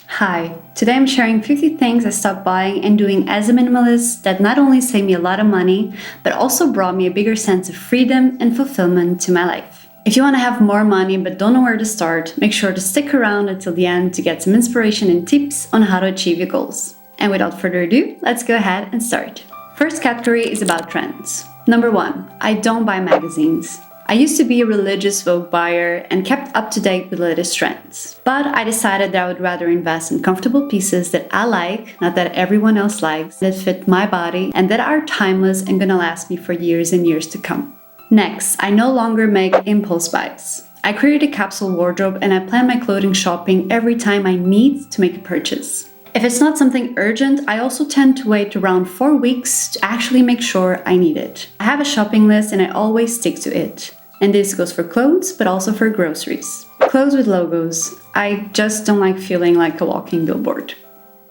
Hi, today I'm sharing 50 things I stopped buying and doing as a minimalist that not only saved me a lot of money, but also brought me a bigger sense of freedom and fulfillment to my life. If you want to have more money but don't know where to start, make sure to stick around until the end to get some inspiration and tips on how to achieve your goals. And without further ado, let's go ahead and start. First category is about trends. Number 1, I don't buy magazines. I used to be a religious Vogue buyer and kept up to date with the latest trends. But I decided that I would rather invest in comfortable pieces that I like, not that everyone else likes, that fit my body, and that are timeless and gonna last me for years and years to come. Next, I no longer make impulse buys. I created a capsule wardrobe and I plan my clothing shopping every time I need to make a purchase. If it's not something urgent, I also tend to wait around 4 weeks to actually make sure I need it. I have a shopping list and I always stick to it. And this goes for clothes, but also for groceries. Clothes with logos. I just don't like feeling like a walking billboard.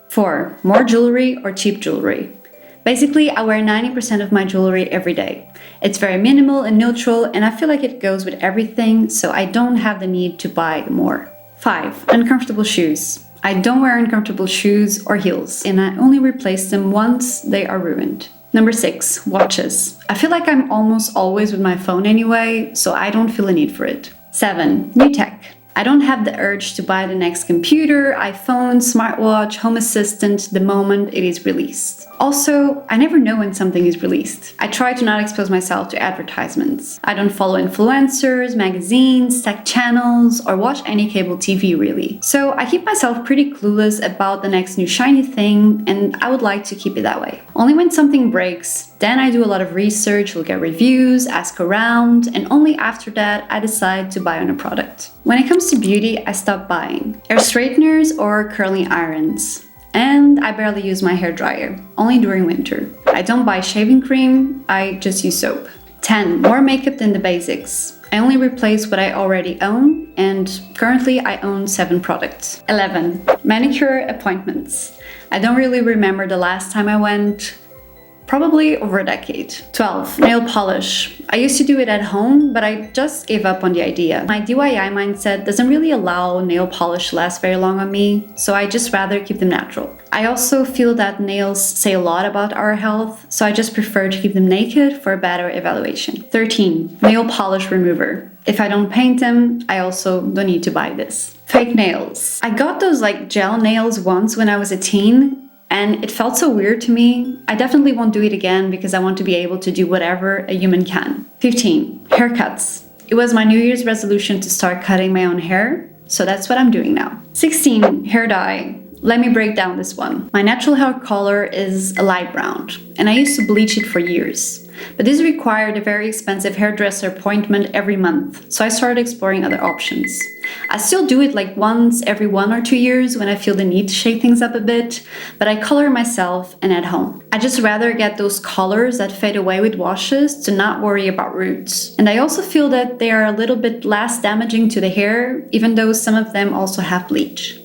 4, more jewelry or cheap jewelry. Basically, I wear 90% of my jewelry every day. It's very minimal and neutral, and I feel like it goes with everything, so I don't have the need to buy more. 5, uncomfortable shoes. I don't wear uncomfortable shoes or heels, and I only replace them once they are ruined. Number 6, watches. I feel like I'm almost always with my phone anyway, so I don't feel a need for it. 7, new tech. I don't have the urge to buy the next computer, iPhone, smartwatch, home assistant the moment it is released. Also, I never know when something is released. I try to not expose myself to advertisements. I don't follow influencers, magazines, tech channels, or watch any cable TV really. So I keep myself pretty clueless about the next new shiny thing, and I would like to keep it that way. Only when something breaks, then I do a lot of research, look at reviews, ask around, and only after that I decide to buy on a product. When it comes to beauty, I stop buying hair straighteners or curling irons. And I barely use my hair dryer, only during winter. I don't buy shaving cream, I just use soap. 10, more makeup than the basics. I only replace what I already own, and currently I own 7 products. 11, manicure appointments. I don't really remember the last time I went. Probably over a decade. 12, nail polish. I used to do it at home, but I just gave up on the idea. My DIY mindset doesn't really allow nail polish to last very long on me, so I just rather keep them natural. I also feel that nails say a lot about our health, so I just prefer to keep them naked for a better evaluation. 13, nail polish remover. If I don't paint them, I also don't need to buy this. Fake nails. I got those gel nails once when I was a teen, and it felt so weird to me. I definitely won't do it again because I want to be able to do whatever a human can. 15, haircuts. It was my New Year's resolution to start cutting my own hair, so that's what I'm doing now. 16, hair dye. Let me break down this one. My natural hair color is a light brown, and I used to bleach it for years. But this required a very expensive hairdresser appointment every month, so I started exploring other options. I still do it once every 1 or 2 years when I feel the need to shake things up a bit, but I color myself and at home. I just rather get those colors that fade away with washes to not worry about roots. And I also feel that they are a little bit less damaging to the hair, even though some of them also have bleach.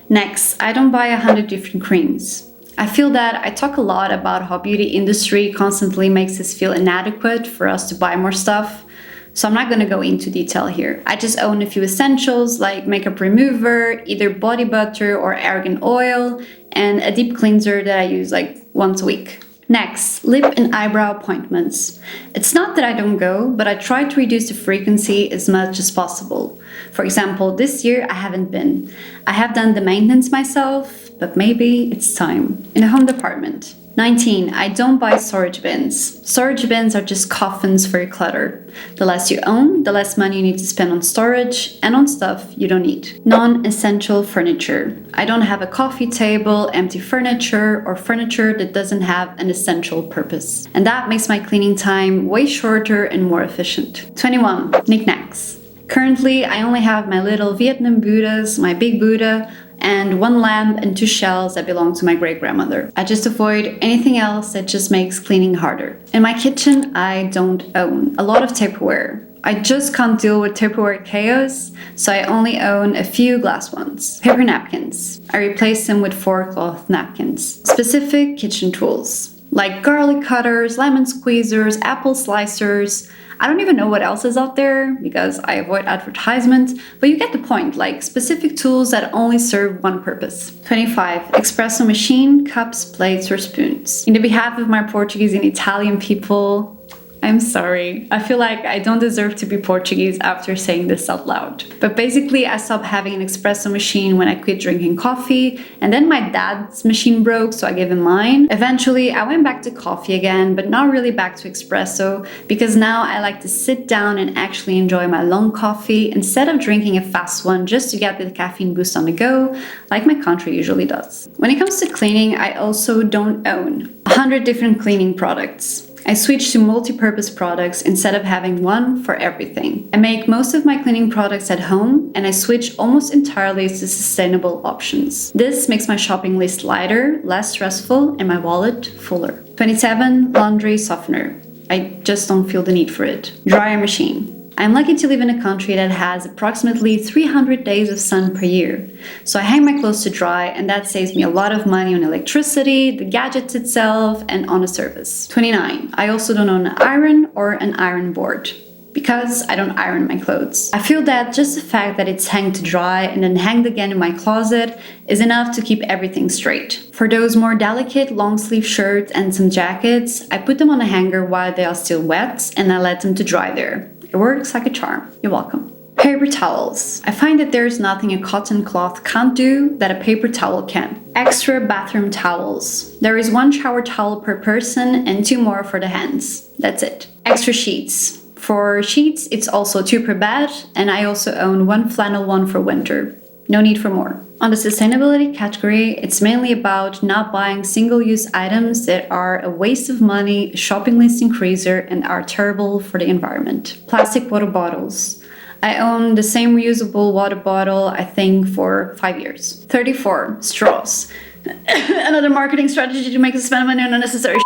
Next, I don't buy 100 different creams. I feel that I talk a lot about how beauty industry constantly makes us feel inadequate for us to buy more stuff, so I'm not going to go into detail here. I just own a few essentials like makeup remover, either body butter or argan oil, and a deep cleanser that I use once a week. Next, lip and eyebrow appointments. It's not that I don't go, but I try to reduce the frequency as much as possible. For example, this year I haven't been. I have done the maintenance myself, but maybe it's time. In the home department. 19, I don't buy storage bins. Storage bins are just coffins for your clutter. The less you own, the less money you need to spend on storage and on stuff you don't need. Non-essential furniture. I don't have a coffee table, empty furniture, or furniture that doesn't have an essential purpose. And that makes my cleaning time way shorter and more efficient. 21, knickknacks. Currently, I only have my little Vietnam Buddhas, my big Buddha, and 1 lamp and 2 shells that belong to my great-grandmother. I just avoid anything else that just makes cleaning harder. In my kitchen, I don't own a lot of Tupperware. I just can't deal with Tupperware chaos, so I only own a few glass ones. Paper napkins. I replace them with 4 cloth napkins. Specific kitchen tools. like garlic cutters, lemon squeezers, apple slicers. I don't even know what else is out there because I avoid advertisements, but you get the point, like specific tools that only serve one purpose. 25. Espresso machine, cups, plates, or spoons. In the behalf of my Portuguese and Italian people, I'm sorry. I feel like I don't deserve to be Portuguese after saying this out loud. But basically, I stopped having an espresso machine when I quit drinking coffee, and then my dad's machine broke, so I gave him mine. Eventually, I went back to coffee again, but not really back to espresso, because now I like to sit down and actually enjoy my long coffee instead of drinking a fast one just to get the caffeine boost on the go, like my country usually does. When it comes to cleaning, I also don't own 100 different cleaning products. I switched to multi-purpose products instead of having one for everything. I make most of my cleaning products at home, and I switch almost entirely to sustainable options. This makes my shopping list lighter, less stressful, and my wallet fuller. 27. Laundry softener. I just don't feel the need for it. Dryer machine. I'm lucky to live in a country that has approximately 300 days of sun per year. So I hang my clothes to dry, and that saves me a lot of money on electricity, the gadgets itself, and on a service. 29. I also don't own an iron or an iron board, because I don't iron my clothes. I feel that just the fact that it's hanged to dry and then hanged again in my closet is enough to keep everything straight. For those more delicate long sleeve shirts and some jackets, I put them on a hanger while they are still wet, and I let them to dry there. It works like a charm. You're welcome. Paper towels. I find that there's nothing a cotton cloth can't do that a paper towel can. Extra bathroom towels. There is 1 shower towel per person and 2 more for the hands. That's it. Extra sheets. For sheets, it's also 2 per bed, and I also own 1 flannel one for winter. No need for more. On the sustainability category, it's mainly about not buying single-use items that are a waste of money, a shopping list increaser, and are terrible for the environment. Plastic water bottles. I own the same reusable water bottle, I think, for 5 years. 34. Straws. Another marketing strategy to make us spend money on unnecessary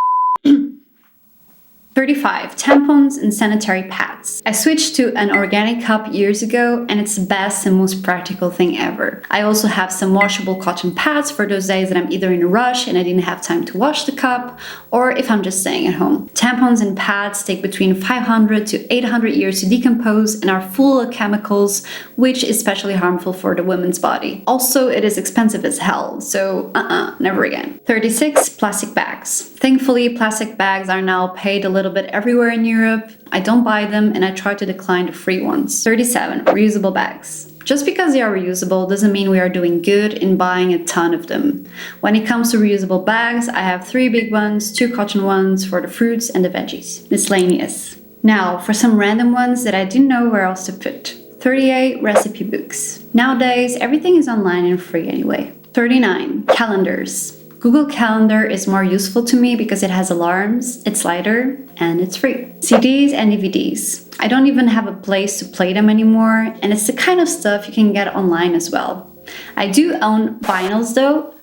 35. Tampons and sanitary pads. I switched to an organic cup years ago, and it's the best and most practical thing ever. I also have some washable cotton pads for those days that I'm either in a rush and I didn't have time to wash the cup, or if I'm just staying at home. Tampons and pads take between 500 to 800 years to decompose and are full of chemicals, which is especially harmful for the woman's body. Also, it is expensive as hell, so never again. 36. Plastic bags. Thankfully, plastic bags are now paid a little bit everywhere in Europe. I don't buy them, and I try to decline the free ones. 37. Reusable bags. Just because they are reusable doesn't mean we are doing good in buying a ton of them. When it comes to reusable bags, I have 3 big ones, 2 cotton ones for the fruits and the veggies. Miscellaneous. Now, for some random ones that I didn't know where else to put. 38. Recipe books. Nowadays, everything is online and free anyway. 39. Calendars. Google Calendar is more useful to me because it has alarms, it's lighter, and it's free. CDs and DVDs. I don't even have a place to play them anymore, and it's the kind of stuff you can get online as well. I do own vinyls though.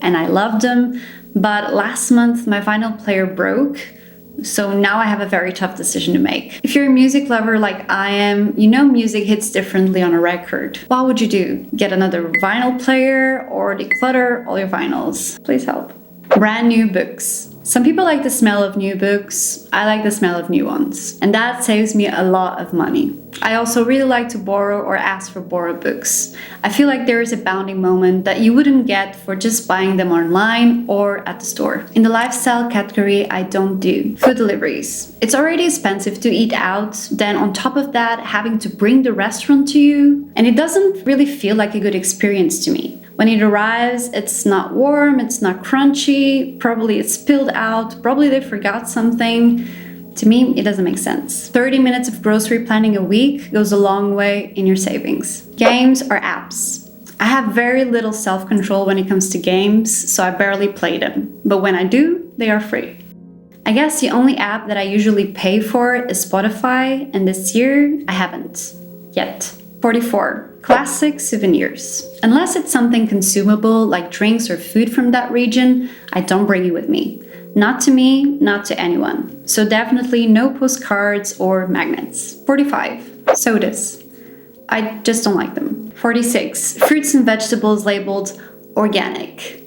And I love them, but last month my vinyl player broke. So now I have a very tough decision to make. If you're a music lover like I am, you know music hits differently on a record. What would you do? Get another vinyl player or declutter all your vinyls? Please help. Brand new books. Some people like the smell of new books. I like the smell of new ones. And that saves me a lot of money. I also really like to borrow or ask for borrowed books. I feel like there is a bounding moment that you wouldn't get for just buying them online or at the store. In the lifestyle category, I don't do food deliveries. It's already expensive to eat out, then on top of that, having to bring the restaurant to you, and it doesn't really feel like a good experience to me. When it arrives, it's not warm, it's not crunchy, probably it's spilled out, probably they forgot something. To me, it doesn't make sense. 30 minutes of grocery planning a week goes a long way in your savings. Games or apps. I have very little self-control when it comes to games, so I barely play them. But when I do, they are free. I guess the only app that I usually pay for is Spotify, and this year I haven't yet. 44. Classic souvenirs. Unless it's something consumable like drinks or food from that region, I don't bring it with me. Not to me, not to anyone. So definitely no postcards or magnets. 45. Sodas. I just don't like them. 46. Fruits and vegetables labeled organic.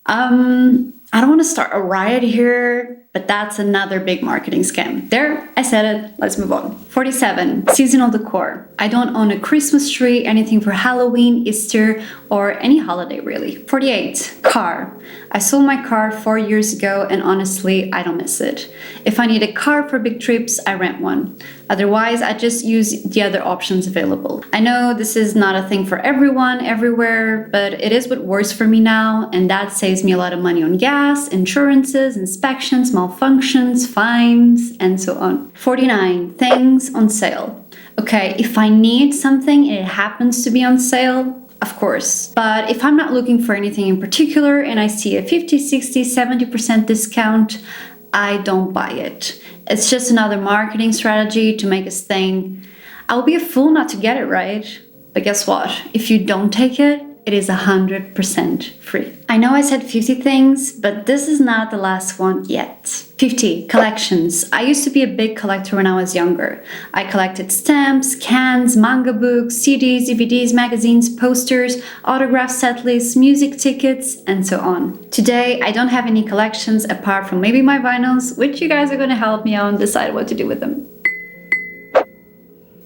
I don't want to start a riot here, but that's another big marketing scam. There, I said it. Let's move on. 47, seasonal decor. I don't own a Christmas tree, anything for Halloween, Easter, or any holiday really. 48, car. I sold my car 4 years ago and honestly, I don't miss it. If I need a car for big trips, I rent one. Otherwise, I just use the other options available. I know this is not a thing for everyone, everywhere, but it is what works for me now, and that saves me a lot of money on gas, insurances, inspections, malfunctions, fines, and so on. 49, things on sale. Okay, if I need something and it happens to be on sale, of course. But if I'm not looking for anything in particular and I see a 50, 60, 70% discount, I don't buy it. It's just another marketing strategy to make us think, I will be a fool not to get it, right? But guess what? If you don't take it, it is 100% free. I know I said 50 things, but this is not the last one yet. 50, collections. I used to be a big collector when I was younger. I collected stamps, cans, manga books, CDs, DVDs, magazines, posters, autograph set lists, music tickets, and so on. Today, I don't have any collections apart from maybe my vinyls, which you guys are gonna help me out and decide what to do with them.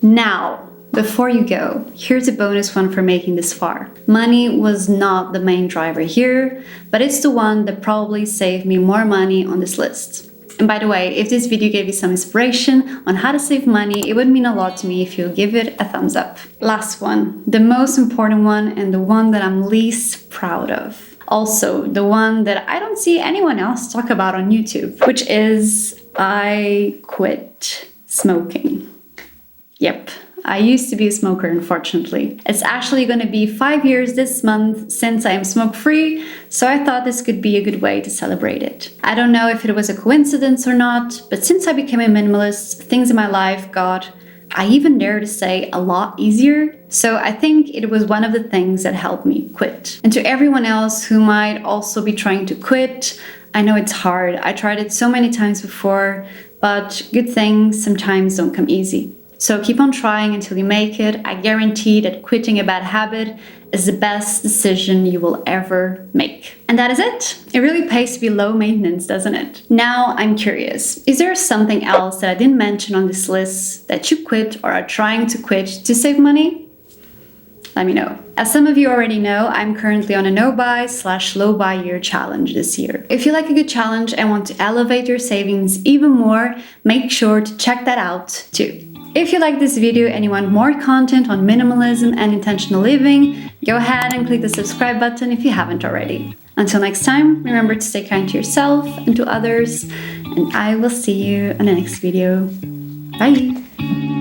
Now, before you go, here's a bonus one for making this far. Money was not the main driver here, but it's the one that probably saved me more money on this list. And by the way, if this video gave you some inspiration on how to save money, it would mean a lot to me if you give it a thumbs up. Last one, the most important one and the one that I'm least proud of. Also, the one that I don't see anyone else talk about on YouTube, which is I quit smoking. Yep. I used to be a smoker, unfortunately. It's actually going to be 5 years this month since I am smoke-free, so I thought this could be a good way to celebrate it. I don't know if it was a coincidence or not, but since I became a minimalist, things in my life got, I even dare to say, a lot easier. So I think it was one of the things that helped me quit. And to everyone else who might also be trying to quit, I know it's hard. I tried it so many times before, but good things sometimes don't come easy. So keep on trying until you make it. I guarantee that quitting a bad habit is the best decision you will ever make. And that is it. It really pays to be low maintenance, doesn't it? Now I'm curious, is there something else that I didn't mention on this list that you quit or are trying to quit to save money? Let me know. As some of you already know, I'm currently on a no-buy/low buy year challenge this year. If you like a good challenge and want to elevate your savings even more, make sure to check that out too. If you like this video and you want more content on minimalism and intentional living, go ahead and click the subscribe button if you haven't already. Until next time, remember to stay kind to yourself and to others, and I will see you in the next video. Bye!